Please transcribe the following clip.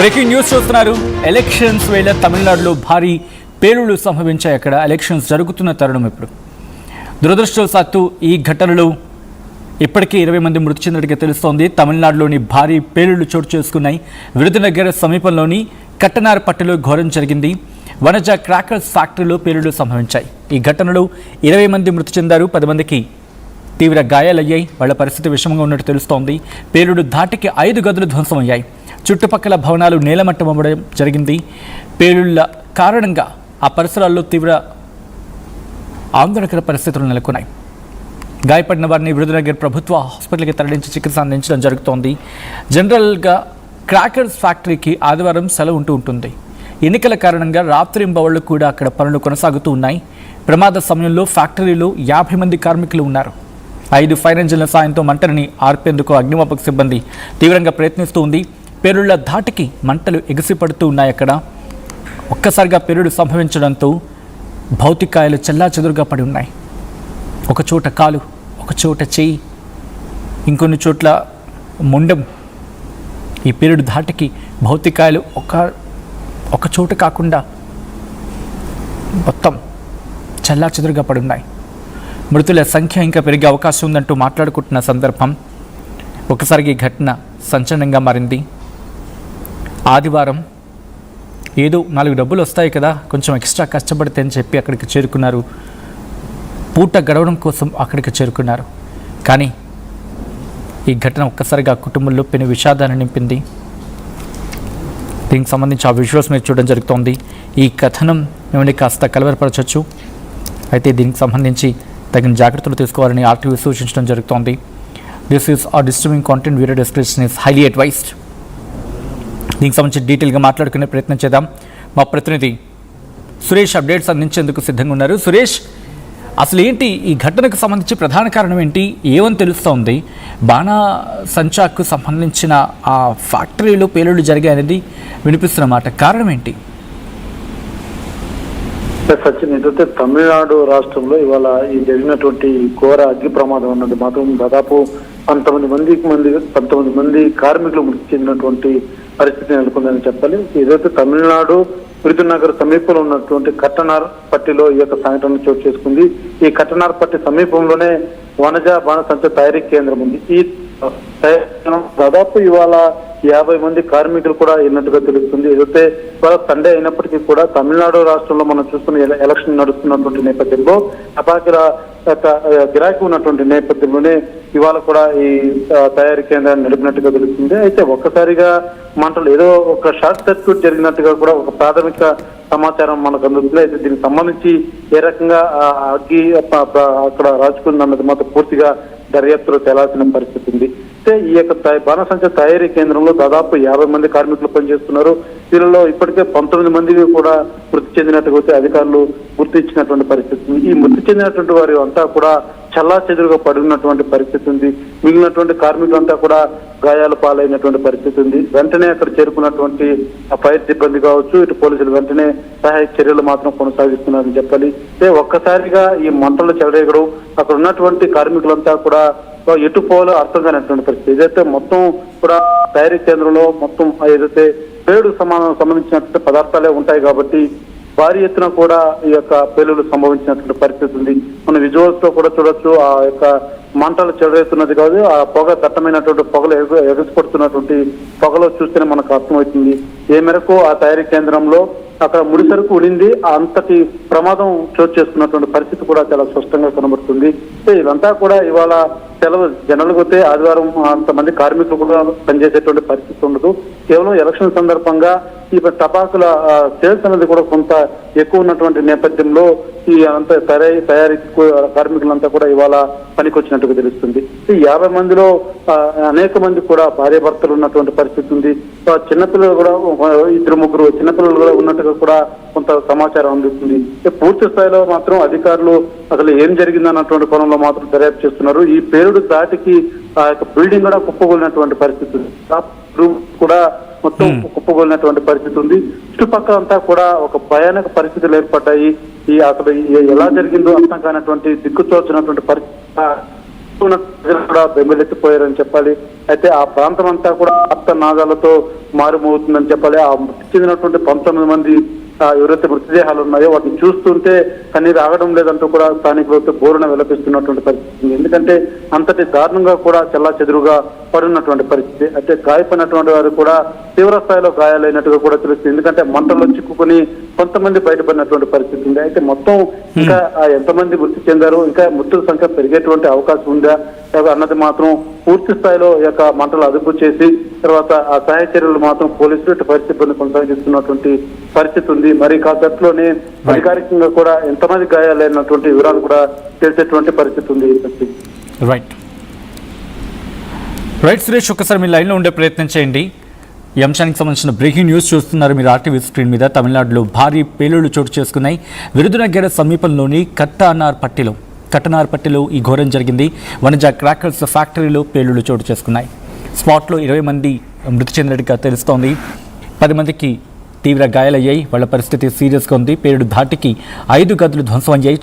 Breaking news చూస్తున్నారు. Elections వేళ తమిళనాడులో భారీ పేలుళ్లు సంభవించాయి. అక్కడ ఎలక్షన్స్ జరుగుతున్న తరుణం ఇప్పుడు. దురదృష్టవశాత్తు ఈ ఘటనలో ఇప్పటికే 20 మంది మృతి చెందినట్టుగా తెలుస్తోంది. తమిళనాడులోని భారీ పేలుళ్లు చోటు చేసుకున్నాయి. విరుదునగర్ సమీపంలోని కట్టనారపట్టిలో ఘోరం జరిగింది. వనజ క్రాకర్స్ ఫ్యాక్టరీలో పేలుళ్లు సంభవించాయి. ఈ ఘటనలో 20 మంది మృతి చెందారు. 10 మందికి తీవ్ర గాయాలయ్యాయి. వాళ్ళ పరిస్థితి విషమంగా ఉన్నట్టు తెలుస్తోంది. పేలుడు ధాటికి 5 గదులు ధ్వంసమయ్యాయి. చుట్టుపక్కల భవనాలు నేలమట్టం అవ్వడం జరిగింది. పేలుళ్ల కారణంగా ఆ పరిసరాల్లో తీవ్ర ఆందోళనకర పరిస్థితులు నెలకొన్నాయి. గాయపడిన వారిని విరుదునగర్ ప్రభుత్వ హాస్పిటల్కి తరలించి చికిత్స అందించడం జరుగుతోంది. జనరల్గా క్రాకర్స్ ఫ్యాక్టరీకి ఆదివారం సెలవు ఉంటుంది. ఎన్నికల కారణంగా రాత్రింబవళ్లు కూడా అక్కడ పనులు కొనసాగుతూ ఉన్నాయి. ప్రమాద సమయంలో ఫ్యాక్టరీలో 50 మంది కార్మికులు ఉన్నారు. 5 ఫైర్ ఇంజిన్ల సాయంతో మంటని ఆర్పేందుకు అగ్నిమాపక సిబ్బంది తీవ్రంగా ప్రయత్నిస్తూ ఉంది. పేలుళ్ల ధాటికి మంటలు ఎగిసిపడుతూ ఉన్నాయి. అక్కడ ఒక్కసారిగా పేలుడు సంభవించడంతో భౌతికాయాలు చెల్లాచెదురుగా పడి ఉన్నాయి. ఒక చోట కాలు, ఒక చోట చేయి, ఇంకొన్ని చోట్ల ముండం. ఈ పేలుడు ధాటికి భౌతికాయాలు ఒక చోట కాకుండా మొత్తం చెల్లాచెదురుగా పడి ఉన్నాయి. మృతుల సంఖ్య ఇంకా పెరిగే అవకాశం ఉందంటూ మాట్లాడుకుంటున్న సందర్భం ఒకసారికి ఈ ఘటన సంచలనంగా మారింది. ఆదివారం ఏదో 4 డబ్బులు వస్తాయి కదా, కొంచెం ఎక్స్ట్రా కష్టపడితే అని చెప్పి అక్కడికి చేరుకున్నారు. పూట గడవడం కోసం అక్కడికి చేరుకున్నారు. కానీ ఈ ఘటన ఒక్కసారిగా కుటుంబంలో పెను విషాదాన్ని నింపింది. దీనికి సంబంధించి ఆ విజువల్స్ మీరు చూడడం జరుగుతోంది. ఈ కథనం మిమ్మల్ని కాస్త కలవరపరచవచ్చు. అయితే దీనికి సంబంధించి తగిన జాగ్రత్తలు తీసుకోవాలని ఆర్టీవీ సూచించడం జరుగుతోంది. దిస్ ఈస్ ఆ disturbing content. Video description is highly advised. దీనికి సంబంధించి డీటెయిల్గా మాట్లాడుకునే ప్రయత్నం చేద్దాం. మా ప్రతినిధి సురేష్ అప్డేట్స్ అందించేందుకు సిద్ధంగా ఉన్నారు. సురేష్, అసలు ఏంటి ఈ ఘటనకు సంబంధించి ప్రధాన కారణం ఏంటి, ఏమని తెలుస్తోంది? బాణాసంచాకు సంబంధించిన ఆ ఫ్యాక్టరీలో పేలుళ్లు జరిగాయి అనేది వినిపిస్తున్నమాట. కారణం ఏంటి? సచిన్, ఏదైతే తమిళనాడు రాష్ట్రంలో ఇవాళ ఈ జరిగినటువంటి ఘోర అగ్ని ప్రమాదం అన్నది మాత్రం దాదాపు 19 మంది కార్మికులు మృతి చెందినటువంటి పరిస్థితి నెలకొందని చెప్పాలి. ఏదైతే తమిళనాడు విరుదునగర్ సమీపంలో ఉన్నటువంటి కట్టనార్పట్టిలో ఈ యొక్క సంఘటన చోటు చేసుకుంది. ఈ కట్టనార్పట్టి సమీపంలోనే వనజ బాణసంచ తయారీ కేంద్రం ఉంది. ఈ దాదాపు ఇవాళ 50 మంది కార్మికులు కూడా ఉన్నట్టుగా తెలుస్తుంది. ఏదైతే ఇవాళ సండే అయినప్పటికీ కూడా తమిళనాడు రాష్ట్రంలో మనం చూస్తున్న ఎలక్షన్ నడుస్తున్నటువంటి నేపథ్యంలో అపాకిల గిరాకీ ఉన్నటువంటి నేపథ్యంలోనే ఇవాళ కూడా ఈ తయారీ కేంద్రాన్ని నడిపినట్టుగా తెలుస్తుంది. అయితే ఒక్కసారిగా మంటలు ఏదో ఒక షార్ట్ సర్క్యూట్ జరిగినట్టుగా కూడా ఒక ప్రాథమిక సమాచారం మనకు అందుతుంది. అయితే దీనికి సంబంధించి ఏ రకంగా అగ్గి అక్కడ రాజుకుంది అన్నది మాత్రం పూర్తిగా దర్యాప్తులో తేలాల్సిన పరిస్థితి ఉంది. అయితే ఈ యొక్క బాణసంచ తయారీ కేంద్రంలో దాదాపు 50 మంది కార్మికులు పనిచేస్తున్నారు. వీళ్ళలో ఇప్పటికే 19 మంది కూడా మృతి చెందినట్టుగా అధికారులు గుర్తించినటువంటి పరిస్థితి ఉంది. ఈ మృతి చెందినటువంటి వారి అంతా కూడా చెల్లాచెదురుగా పడినటువంటి పరిస్థితి ఉంది. మిగిలినటువంటి కార్మికులంతా కూడా గాయాల పాలైనటువంటి పరిస్థితి ఉంది. వెంటనే అక్కడ చేరుకున్నటువంటి ఫైర్ సిబ్బంది కావచ్చు, ఇటు పోలీసులు వెంటనే సహాయక చర్యలు మాత్రం కొనసాగిస్తున్నారని చెప్పాలి. ఒక్కసారిగా ఈ మంటలు చెలరేగడం, అక్కడ ఉన్నటువంటి కార్మికులంతా కూడా ఎటు పోవాలో అర్థం కానటువంటి పరిస్థితి. ఏదైతే మొత్తం కూడా తయారీ కేంద్రంలో మొత్తం ఏదైతే పేలుడు సంబంధించినటువంటి పదార్థాలే ఉంటాయి కాబట్టి భారీ ఎత్తున కూడా ఈ యొక్క పేలుళ్లు సంభవించినటువంటి పరిస్థితి ఉంది. మన విజువల్స్ లో కూడా చూడొచ్చు. ఆ యొక్క మంటలు చెలరేస్తున్నది కాదు, ఆ పొగ దట్టమైనటువంటి పొగలు ఎగసిపడుతున్నటువంటి పొగలో చూస్తేనే మనకు అర్థమవుతుంది ఏ మేరకు ఆ తయారీ కేంద్రంలో అక్కడ ముడి సరుకు ఉండింది. అంతటి ప్రమాదం చోటు చేసుకున్నటువంటి పరిస్థితి కూడా చాలా స్పష్టంగా కనబడుతుంది. ఇదంతా కూడా ఇవాళ సెలవు జనరల్గా అయితే ఆదివారం అంతమంది కార్మికులు కూడా పనిచేసేటువంటి పరిస్థితి ఉండదు. కేవలం ఎలక్షన్ సందర్భంగా ఈ టపాకుల సేల్స్ అనేది కూడా కొంత ఎక్కువ ఉన్నటువంటి నేపథ్యంలో ఈ అంత తయారీ కార్మికులంతా కూడా ఇవాళ పనికొచ్చినట్టుగా తెలుస్తుంది. ఈ 50 మందిలో అనేక మంది కూడా భార్యాభర్తలు ఉన్నటువంటి పరిస్థితి ఉంది. చిన్నపిల్లలు కూడా 2-3 చిన్నపిల్లలు కూడా ఉన్నట్టుగా కూడా కొంత సమాచారం అందుతుంది. పూర్తి స్థాయిలో మాత్రం అధికారులు అసలు ఏం జరిగిందన్నటువంటి కోణంలో మాత్రం దర్యాప్తు చేస్తున్నారు. ఈ పేలుడు దాటికి ఆ యొక్క బిల్డింగ్ కూడా కుప్పగొలినటువంటి పరిస్థితి ఉంది. కూడా మొత్తం కుప్పగొలినటువంటి పరిస్థితి ఉంది. చుట్టుపక్కల అంతా కూడా ఒక భయానక పరిస్థితులు ఏర్పడ్డాయి. ఈ అసలు ఎలా జరిగిందో అర్థం కానటువంటి దిక్కుతోచినటువంటి పరిస్థితి ఉన్న ప్రజలు కూడా బెంబెలెత్తిపోయారని చెప్పాలి. అయితే ఆ ప్రాంతం అంతా కూడా ఆర్త నాదాలతో మారుమోగుతుందని చెప్పాలి. ఆ మృతి చెందినటువంటి 19 మంది ఎవరైతే మృతదేహాలు ఉన్నాయో వాటిని చూస్తుంటే కన్నీరు ఆగడం లేదంటూ కూడా స్థానికులతో బోరున విలపిస్తున్నటువంటి పరిస్థితి ఉంది. ఎందుకంటే అంతటి దారుణంగా కూడా చెల్లా చెదురుగా పడినటువంటి పరిస్థితి. అయితే గాయపడినటువంటి వారు కూడా తీవ్ర స్థాయిలో గాయాలైనట్టుగా కూడా తెలుస్తుంది. ఎందుకంటే మంటల్లో చిక్కుకొని కొంతమంది బయటపడినటువంటి పరిస్థితి ఉంది. అయితే మొత్తం ఇంకా ఎంతమంది మృతి చెందారు, ఇంకా మృతుల సంఖ్య పెరిగేటువంటి అవకాశం ఉందా అన్నది మాత్రం పూర్తి స్థాయిలో ఈ యొక్క మంటలు అదుపు చేసి తర్వాత ఆ సహాయ చర్యలు మాత్రం పోలీసులు ఇటు పరిస్థితిని కొనసాగిస్తున్నటువంటి పరిస్థితి ఉంది. మరి కాసేపట్లోనే అధికారికంగా కూడా ఎంతమంది గాయాలైనటువంటి వివరాలు కూడా తెలిసేటువంటి పరిస్థితి ఉంది. రైట్ సురేష్, ఒకసారి మీ లైన్లో ఉండే ప్రయత్నం చేయండి. ఈ అంశానికి సంబంధించిన బ్రేకింగ్ న్యూస్ చూస్తున్నారు మీరు ఆర్టీవీ స్క్రీన్ మీద. తమిళనాడులో భారీ పేలుళ్లు చోటు చేసుకున్నాయి. విరుదునగర సమీపంలోని కట్టనార్పట్టిలో ఈ ఘోరం జరిగింది. వనజ క్రాకర్స్ ఫ్యాక్టరీలో పేలుళ్లు చోటు చేసుకున్నాయి. స్పాట్లో 20 మంది మృతి చెందినట్టుగా తెలుస్తోంది. 10 మందికి తీవ్ర గాయాలయ్యాయి. వాళ్ళ పరిస్థితి సీరియస్గా ఉంది. పేలుడు ధాటికి 5 గదులు ధ్వంసం అయ్యాయి.